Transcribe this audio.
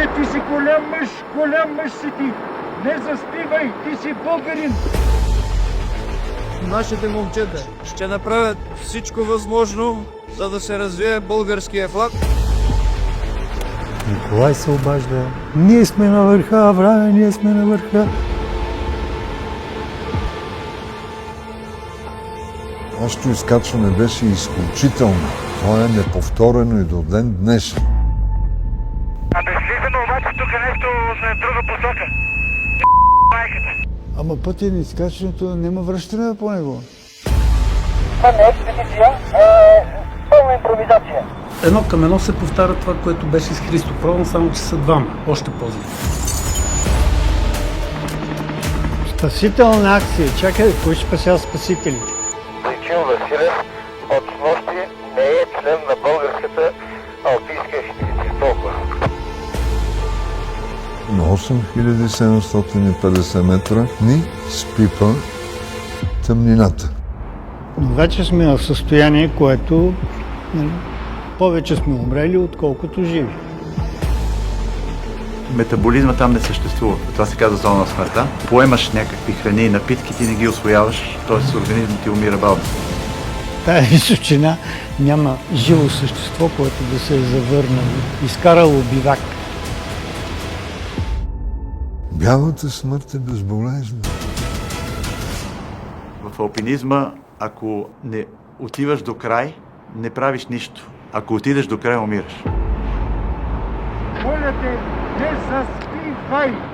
Момче, ти си голям мъж си ти. Не заспивай, ти си българин. Нашите момчета ще направят всичко възможно, за да се развие българския флаг. Николай се обажда. Ние сме на върха, врага, ние сме на върха. Нашето изкачване беше изключително. То е неповторено и до ден днешен. Безслизано обаче тук нещо на друга посока. Майката. Ама пътя на изкачването няма връщане по него. Това не е експедиция, пълна импровизация. Едно към едно се повтаря това, което беше с Христо Продан, само че са двама. Още по-зле. Спасителна акция. Чакай, кой ще спася спасителите? Бойчил Василев от снощи не е член на българската алпийска експедиция. Толкова. На 8750 метра ни спипа тъмнината. Но вече сме в състояние, което повече сме умрели, отколкото живи. Метаболизма там не съществува. Това се казва зона на смъртта. Поемаш някакви храни и напитки, ти не ги усвояваш, т.е. организмът ти умира бавно. В тая височина няма живо същество, което да се е завърнало, изкарало бивак. Бялата смърт е безболезнена. В алпинизма, ако не отиваш до край, не правиш нищо. Ако отидеш до край, умираш. Моля те, не заспивай!